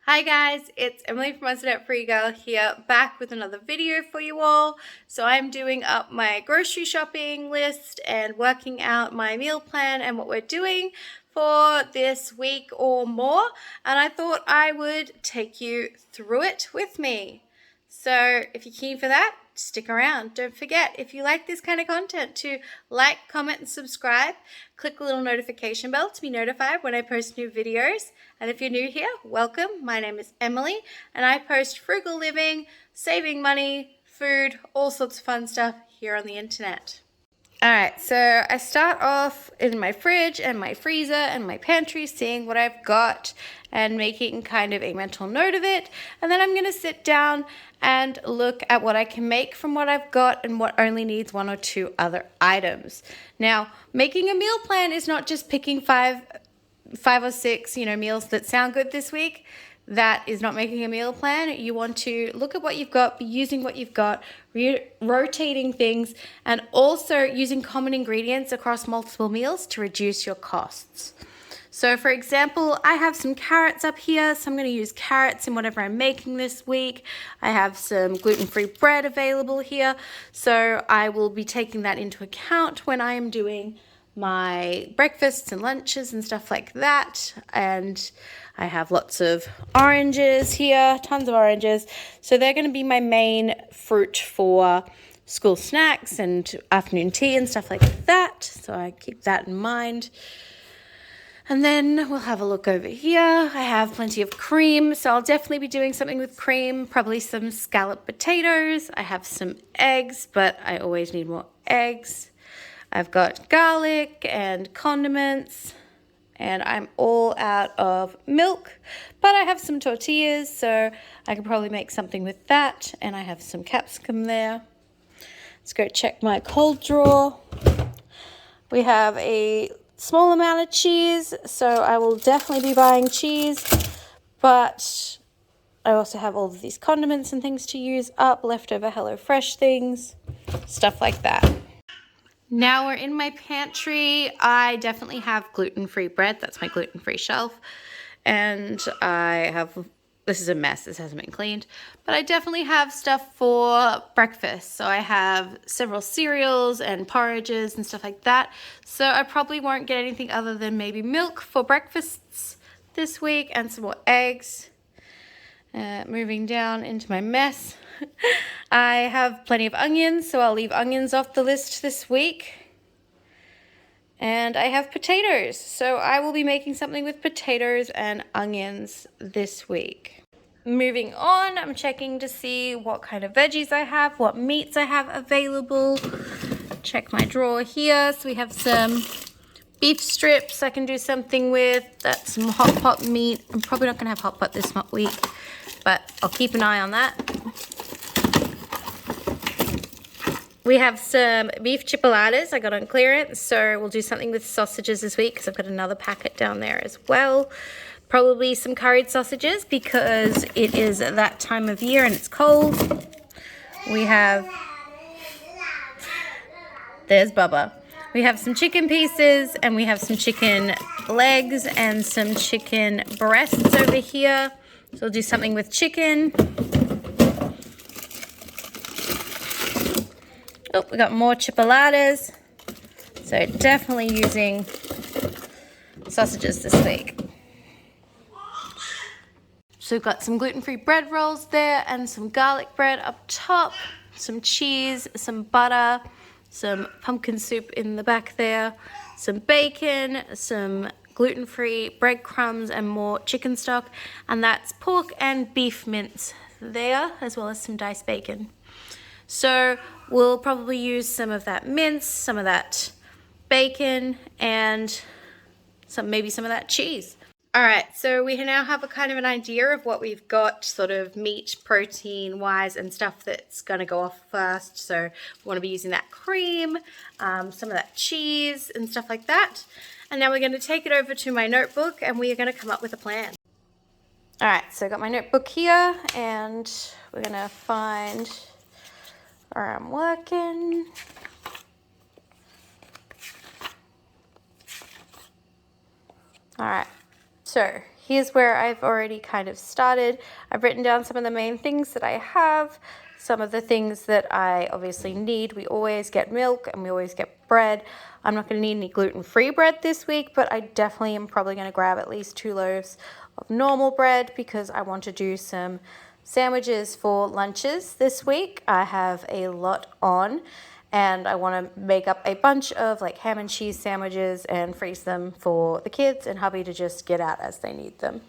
Hi guys, it's Emily from Untitled Frugal here, back with another video for you all. So I'm doing up my grocery shopping list and working out my meal plan and what we're doing for this week or more. And I thought I would take you through it with me. So if you're keen for that, stick around. Don't forget, if you like this kind of content, to like, comment, and subscribe. Click the little notification bell to be notified when I post new videos. And if you're new here, welcome. My name is Emily, and I post frugal living, saving money, food, all sorts of fun stuff here on the internet. Alright, so I start off in my fridge and my freezer and my pantry, seeing what I've got and making kind of a mental note of it. And then I'm going to sit down and look at what I can make from what I've got and what only needs one or two other items. Now, making a meal plan is not just picking five or six, meals that sound good this week. That is not making a meal plan. You want to look at what you've got, be using what you've got, rotating things, and also using common ingredients across multiple meals to reduce your costs. So for example, I have some carrots up here, so I'm going to use carrots in whatever I'm making this week. I have some gluten-free bread available here, so I will be taking that into account when I am doing my breakfasts and lunches and stuff like that. And I have lots of oranges here, tons of oranges. So they're going to be my main fruit for school snacks and afternoon tea and stuff like that. So I keep that in mind. And then we'll have a look over here. I have plenty of cream, so I'll definitely be doing something with cream, probably some scalloped potatoes. I have some eggs, but I always need more eggs. I've got garlic and condiments, and I'm all out of milk, but I have some tortillas, so I can probably make something with that, and I have some capsicum there. Let's go check my cold drawer. We have a small amount of cheese, so I will definitely be buying cheese, but I also have all of these condiments and things to use up, leftover HelloFresh things, stuff like that. Now we're in my pantry. I definitely have gluten-free bread. That's my gluten-free shelf. And I have, this is a mess. This hasn't been cleaned. But I definitely have stuff for breakfast. So I have several cereals and porridges and stuff like that. So I probably won't get anything other than maybe milk for breakfasts this week and some more eggs. Moving down into my mess. I have plenty of onions, so I'll leave onions off the list this week. And I have potatoes, so I will be making something with potatoes and onions this week. Moving on, I'm checking to see what kind of veggies I have, what meats I have available. Check my drawer here. So we have some beef strips I can do something with. That's some hot pot meat. I'm probably not going to have hot pot this week, but I'll keep an eye on that. We have some beef chipolatas I got on clearance, so we'll do something with sausages this week because I've got another packet down there as well. Probably some curried sausages because it is that time of year and it's cold. We have, there's Bubba. We have some chicken pieces and we have some chicken legs and some chicken breasts over here. So we'll do something with chicken. Oh, we got more chipolatas. So definitely using sausages this week. So we've got some gluten-free bread rolls there and some garlic bread up top, some cheese, some butter, some pumpkin soup in the back there, some bacon, some gluten-free breadcrumbs and more chicken stock. And that's pork and beef mince there, as well as some diced bacon. So we'll probably use some of that mince, some of that bacon, and maybe some of that cheese. All right, so we now have a kind of an idea of what we've got sort of meat, protein-wise, and stuff that's going to go off first. So we want to be using that cream, some of that cheese and stuff like that. And now we're going to take it over to my notebook and we are going to come up with a plan. All right, so I got my notebook here and we're going to find where I'm working. All right, so here's where I've already kind of started. I've written down some of the main things that I have, some of the things that I obviously need. We always get milk and we always get bread. I'm not going to need any gluten-free bread this week, but I definitely am probably going to grab at least 2 loaves of normal bread because I want to do some sandwiches for lunches this week. I have a lot on and I want to make up a bunch of like ham and cheese sandwiches and freeze them for the kids and hubby to just get out as they need them.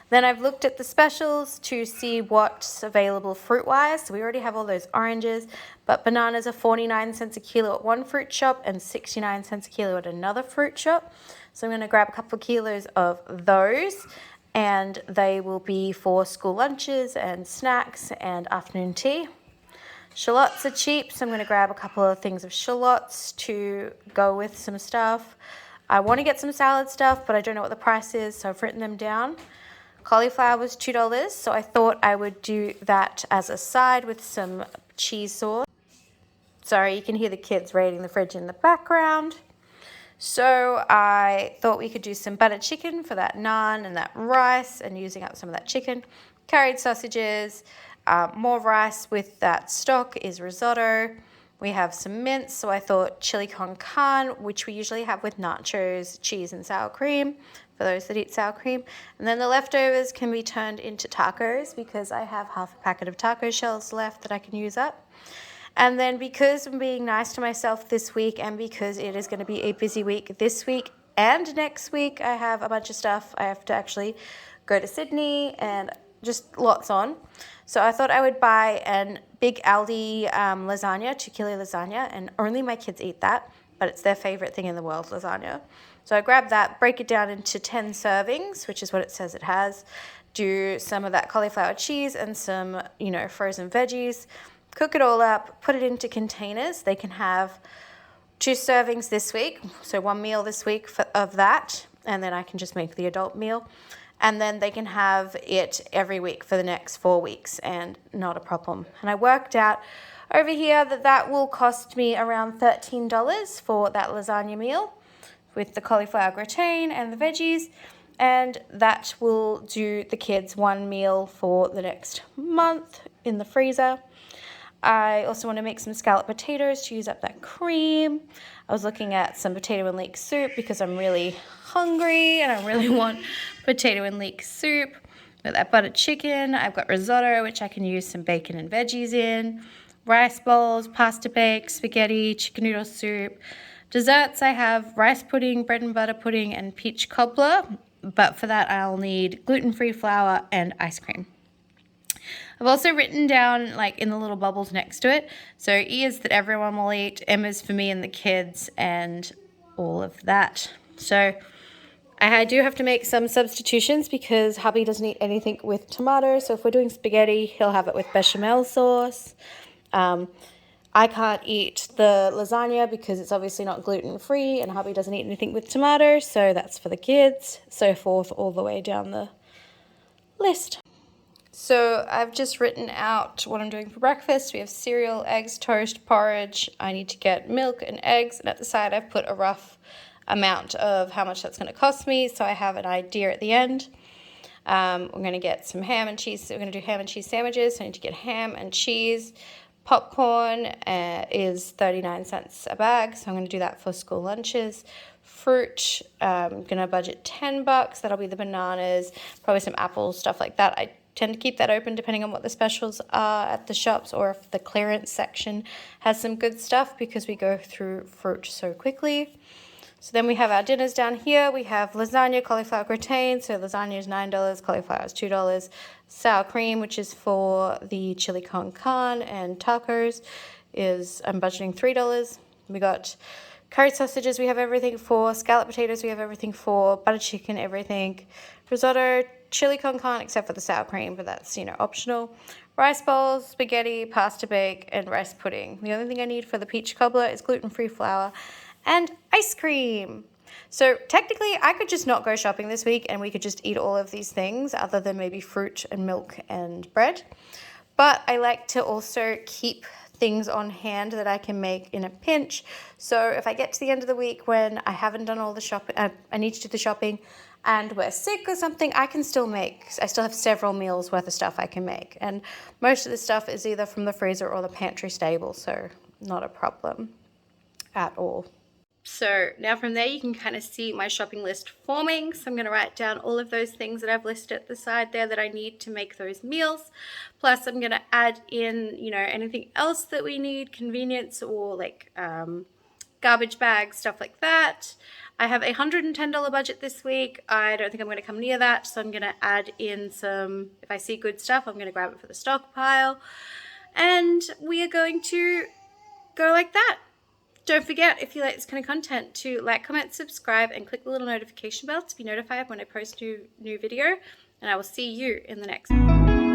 Then I've looked at the specials to see what's available fruit-wise. So we already have all those oranges, but bananas are 49 cents a kilo at one fruit shop and 69 cents a kilo at another fruit shop. So I'm going to grab a couple of kilos of those, and they will be for school lunches and snacks and afternoon tea. Shallots are cheap, so I'm going to grab a couple of things of shallots to go with some stuff. I want to get some salad stuff, but I don't know what the price is, so I've written them down. Cauliflower was $2, so I thought I would do that as a side with some cheese sauce. Sorry, you can hear the kids raiding the fridge in the background. So I thought we could do some butter chicken for that naan and that rice and using up some of that chicken. Curried sausages, more rice with that stock is risotto. We have some mince, so I thought chili con carne, which we usually have with nachos, cheese and sour cream, for those that eat sour cream. And then the leftovers can be turned into tacos because I have half a packet of taco shells left that I can use up. And then because I'm being nice to myself this week and because it is going to be a busy week this week and next week, I have a bunch of stuff. I have to actually go to Sydney and just lots on. So I thought I would buy a big Aldi lasagna, 2 kilo lasagna, and only my kids eat that, but it's their favorite thing in the world, lasagna. So I grabbed that, break it down into 10 servings, which is what it says it has, do some of that cauliflower cheese and some, frozen veggies, cook it all up, put it into containers. They can have 2 servings this week, so 1 meal this week of that, and then I can just make the adult meal. And then they can have it every week for the next 4 weeks and not a problem. And I worked out over here that will cost me around $13 for that lasagna meal with the cauliflower gratin and the veggies. And that will do the kids 1 meal for the next month in the freezer. I also want to make some scalloped potatoes to use up that cream. I was looking at some potato and leek soup because I'm really hungry and I really want potato and leek soup with that buttered chicken. I've got risotto, which I can use some bacon and veggies in. Rice bowls, pasta bake, spaghetti, chicken noodle soup. Desserts, I have rice pudding, bread and butter pudding, and peach cobbler. But for that, I'll need gluten-free flour and ice cream. I've also written down, like, in the little bubbles next to it, so ears that everyone will eat, Emma's for me and the kids, and all of that. So I do have to make some substitutions because hubby doesn't eat anything with tomato, so if we're doing spaghetti, he'll have it with bechamel sauce. I can't eat the lasagna because it's obviously not gluten-free, and hubby doesn't eat anything with tomato, so that's for the kids, so forth all the way down the list. So I've just written out what I'm doing for breakfast. We have cereal, eggs, toast, porridge. I need to get milk and eggs. And at the side, I've put a rough amount of how much that's going to cost me. So I have an idea at the end. We're going to get some ham and cheese. So we're going to do ham and cheese sandwiches. So I need to get ham and cheese. Popcorn is 39 cents a bag. So I'm going to do that for school lunches. Fruit, I'm going to budget $10. That'll be the bananas, probably some apples, stuff like that. I tend to keep that open depending on what the specials are at the shops or if the clearance section has some good stuff because we go through fruit so quickly. So then we have our dinners down here. We have lasagna, cauliflower gratin. So lasagna is $9, cauliflower is $2. Sour cream, which is for the chili con carne and tacos, is I'm budgeting $3. We got curry sausages, we have everything for. Scalloped potatoes, we have everything for. Butter chicken, everything. Risotto, chili con carne, except for the sour cream, but that's, optional. Rice bowls, spaghetti, pasta bake, and rice pudding. The only thing I need for the peach cobbler is gluten-free flour and ice cream. So technically, I could just not go shopping this week and we could just eat all of these things other than maybe fruit and milk and bread. But I like to also keep things on hand that I can make in a pinch. So if I get to the end of the week when I haven't done all the shopping, I need to do the shopping, and we're sick or something, I still have several meals worth of stuff I can make. And most of the stuff is either from the freezer or the pantry stable, so not a problem at all. So now from there you can kind of see my shopping list forming. So I'm going to write down all of those things that I've listed at the side there that I need to make those meals. Plus I'm going to add in, you know, anything else that we need, convenience or like garbage bags, stuff like that. I have a $110 budget this week. I don't think I'm going to come near that, so I'm going to add in some, if I see good stuff, I'm going to grab it for the stockpile. And we are going to go like that. Don't forget, if you like this kind of content, to like, comment, subscribe, and click the little notification bell to be notified when I post a new video. And I will see you in the next one.